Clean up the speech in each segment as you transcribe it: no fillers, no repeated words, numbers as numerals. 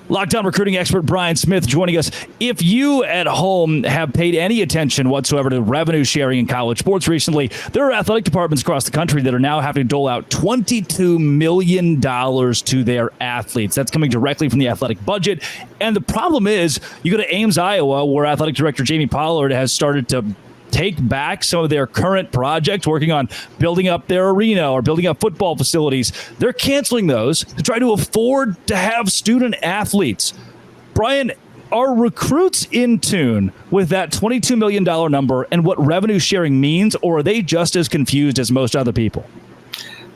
Lockdown recruiting expert Brian Smith joining us. If you at home have paid any attention whatsoever to revenue sharing in college sports recently, there are athletic departments across the country that are now having to dole out $22 million to their athletes. That's coming directly from the athletic budget. And the problem is, you go to Ames, Iowa, where athletic director Jamie Pollard has started to take back some of their current projects, working on building up their arena or building up football facilities. They're canceling those to try to afford to have student athletes. Brian, are recruits in tune with that $22 million number and what revenue sharing means, or are they just as confused as most other people?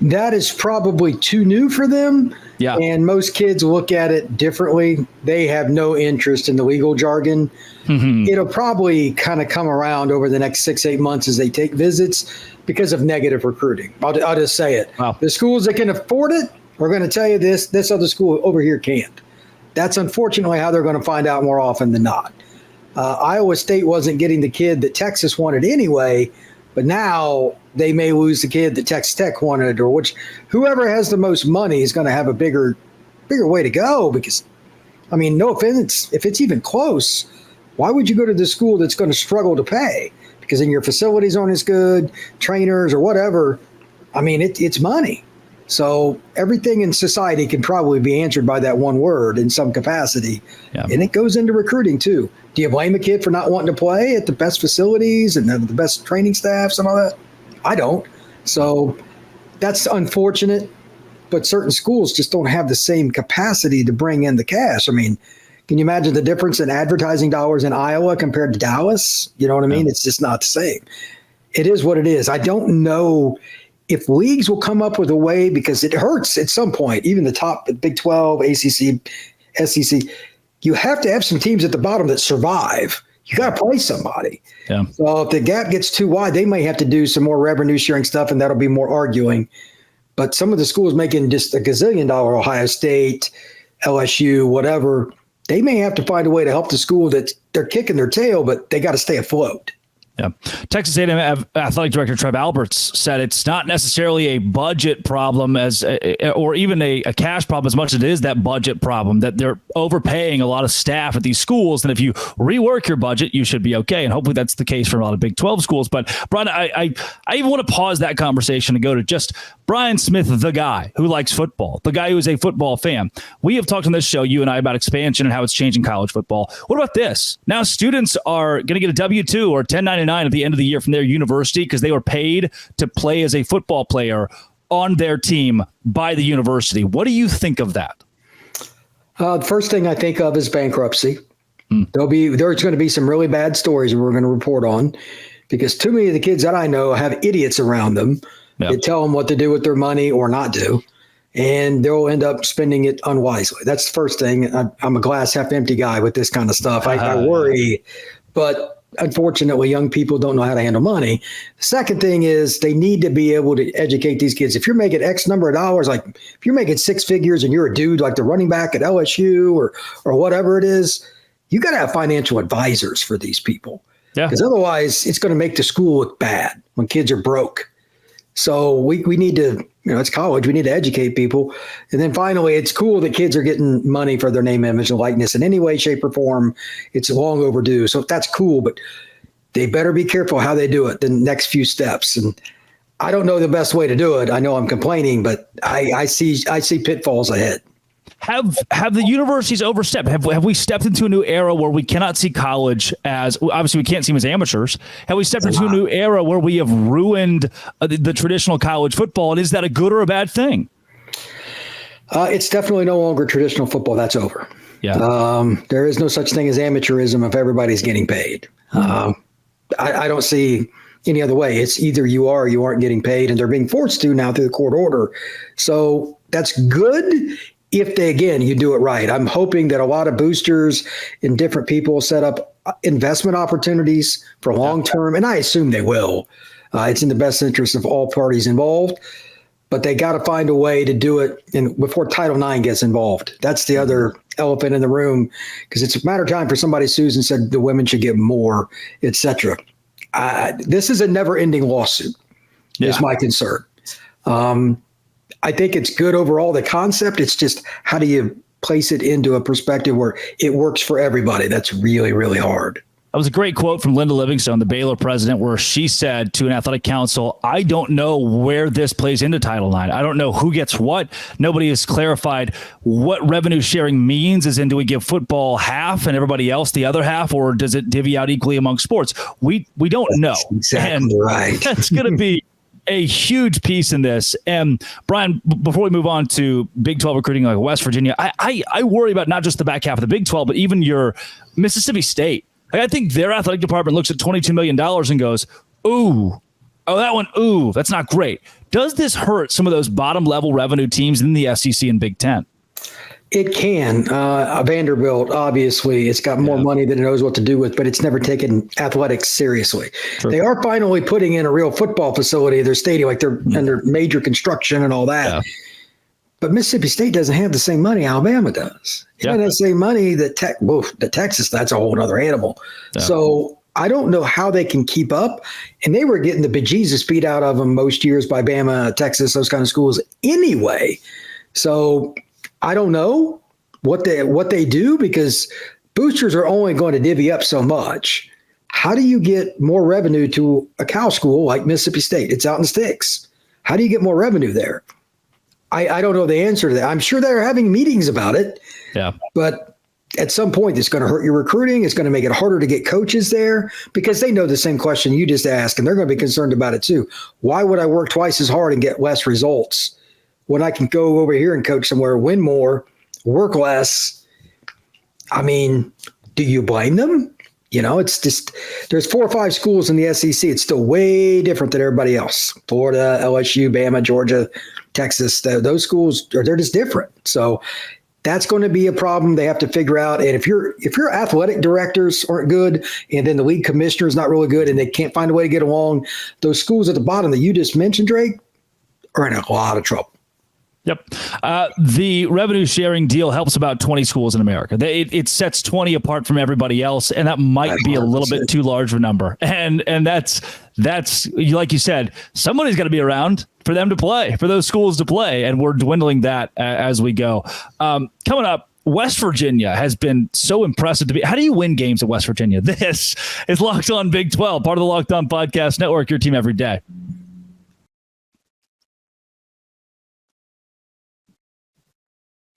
That is probably too new for them. Yeah. And most kids look at it differently. They have no interest in the legal jargon. Mm-hmm. It'll probably kind of come around over the next 6-8 months as they take visits because of negative recruiting. I'll just say it. Wow. The schools that can afford it are going to tell you this other school over here can't. That's unfortunately how they're going to find out more often than not. Iowa State wasn't getting the kid that Texas wanted anyway, but now they may lose the kid that Texas Tech wanted, or whoever has the most money is going to have a bigger way to go. Because, I mean, no offense, if it's even close, why would you go to the school that's going to struggle to pay? Because then your facilities aren't as good, trainers or whatever. I mean, it's money. So everything in society can probably be answered by that one word in some capacity. Yeah. And it goes into recruiting too. Do you blame a kid for not wanting to play at the best facilities and the best training staffs and all that? I don't. So that's unfortunate, but certain schools just don't have the same capacity to bring in the cash. I mean, can you imagine the difference in advertising dollars in Iowa compared to Dallas? You know what I mean? Yeah. It's just not the same. It is what it is. I don't know if leagues will come up with a way, because it hurts at some point, even the top Big 12, ACC, SEC, you have to have some teams at the bottom that survive. You got to play somebody. Yeah. So if the gap gets too wide, they may have to do some more revenue sharing stuff, and that'll be more arguing. But some of the schools making just $1 gazillion, Ohio State, LSU, whatever, they may have to find a way to help the school that they're kicking their tail, but they got to stay afloat. Yeah. Texas A&M Athletic Director Trev Alberts said it's not necessarily a budget problem or even a cash problem as much as it is that budget problem, that they're overpaying a lot of staff at these schools. And if you rework your budget, you should be okay. And hopefully that's the case for a lot of Big 12 schools. But Brian, I even want to pause that conversation and go to just Brian Smith, the guy who likes football, the guy who is a football fan. We have talked on this show, you and I, about expansion and how it's changing college football. What about this? Now students are going to get a W-2 or 1099 at the end of the year from their university because they were paid to play as a football player on their team by the university. What do you think of that? The first thing I think of is bankruptcy. There's going to be some really bad stories we're going to report on, because too many of the kids that I know have idiots around them that tell them what to do with their money or not do, and they'll end up spending it unwisely. That's the first thing. I'm a glass half empty guy with this kind of stuff. I worry, but unfortunately, young people don't know how to handle money. The second thing is they need to be able to educate these kids. If you're making X number of dollars, like if you're making six figures and you're a dude like the running back at LSU or whatever it is, you got to have financial advisors for these people. Yeah. Because otherwise it's going to make the school look bad when kids are broke. So we need to, it's college. We need to educate people. And then finally, it's cool that kids are getting money for their name, image, and likeness in any way, shape, or form. It's long overdue. So that's cool, but they better be careful how they do it the next few steps. And I don't know the best way to do it. I know I'm complaining, but I see pitfalls ahead. Have the universities overstepped? Have we stepped into a new era where we cannot see college as, obviously we can't see them as amateurs. Have we stepped into a new era where we have ruined the traditional college football? And is that a good or a bad thing? It's definitely no longer traditional football. That's over. Yeah. There is no such thing as amateurism if everybody's getting paid. I don't see any other way. It's either you are or you aren't getting paid, and they're being forced to now through the court order. So that's good. If you do it right. I'm hoping that a lot of boosters and different people set up investment opportunities for long term, and I assume they will. It's in the best interest of all parties involved, but they got to find a way to do it before Title IX gets involved. That's the other elephant in the room, because it's a matter of time for somebody sues and said the women should get more, etc. This is a never-ending lawsuit. Is my concern. I think it's good overall, the concept. It's just how do you place it into a perspective where it works for everybody. That's really, really hard. That was a great quote from Linda Livingstone, the Baylor president, where she said to an athletic council, I don't know where this plays into Title IX. I don't know who gets what. Nobody has clarified what revenue sharing means. As in, do we give football half and everybody else the other half, or does it divvy out equally among sports? We don't know. That's exactly right. That's going to be a huge piece in this. And Brian, before we move on to Big 12 recruiting like West Virginia, I worry about not just the back half of the Big 12, but even your Mississippi State. I think their athletic department looks at $22 million and goes, that's not great. Does this hurt some of those bottom level revenue teams in the SEC and Big 10? It can. Vanderbilt, obviously, it's got more money than it knows what to do with, but it's never taken athletics seriously. True. They are finally putting in a real football facility at their stadium, like they're under major construction and all that. Yeah. But Mississippi State doesn't have the same money Alabama does. It doesn't have the same money that Texas, that's a whole other animal. Yeah. So I don't know how they can keep up. And they were getting the bejesus beat out of them most years by Bama, Texas, those kind of schools anyway. So I don't know what they do, because boosters are only going to divvy up so much. How do you get more revenue to a cow school like Mississippi State? It's out in the sticks. How do you get more revenue there? I don't know the answer to that. I'm sure they're having meetings about it. Yeah. But at some point, it's going to hurt your recruiting. It's going to make it harder to get coaches there, because they know the same question you just asked, and they're going to be concerned about it too. Why would I work twice as hard and get less results when I can go over here and coach somewhere, win more, work less? I mean, do you blame them? It's just, there's 4 or 5 schools in the SEC. It's still way different than everybody else. Florida, LSU, Bama, Georgia, Texas, those schools, they're just different. So that's going to be a problem they have to figure out. And if your athletic directors aren't good, and then the league commissioner is not really good, and they can't find a way to get along, those schools at the bottom that you just mentioned, Drake, are in a lot of trouble. Yep. The revenue sharing deal helps about 20 schools in America. It sets 20 apart from everybody else, and that might be a little bit too large of a number. And that's like you said, somebody's got to be around for them to play, for those schools to play, and we're dwindling that as we go. Coming up, West Virginia has been so impressive to be. How do you win games at West Virginia? This is Locked On Big 12, part of the Locked On Podcast Network, your team every day.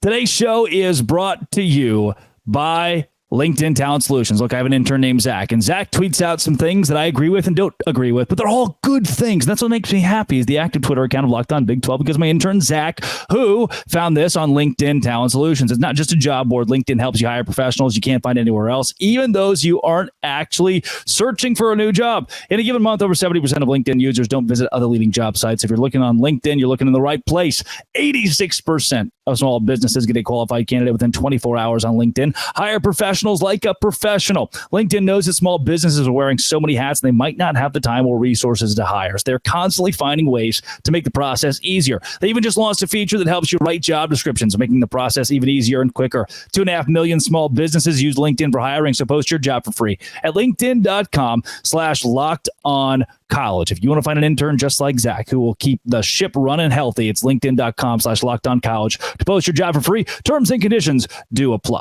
Today's show is brought to you by LinkedIn Talent Solutions. Look, I have an intern named Zach, and Zach tweets out some things that I agree with and don't agree with, but they're all good things. And that's what makes me happy, is the active Twitter account of Locked On Big 12, because my intern Zach, who found this on LinkedIn Talent Solutions. It's not just a job board. LinkedIn helps you hire professionals you can't find anywhere else, even those you aren't actually searching for a new job. In a given month, over 70% of LinkedIn users don't visit other leading job sites. If you're looking on LinkedIn, you're looking in the right place. 86% of small businesses get a qualified candidate within 24 hours on LinkedIn. Hire professionals like a professional. LinkedIn knows that small businesses are wearing so many hats, and they might not have the time or resources to hire. So they're constantly finding ways to make the process easier. They even just launched a feature that helps you write job descriptions, making the process even easier and quicker. 2.5 million small businesses use LinkedIn for hiring, so post your job for free at linkedin.com/lockedoncollege. If you want to find an intern just like Zach, who will keep the ship running healthy, it's linkedin.com/lockedoncollege to post your job for free. Terms and conditions do apply.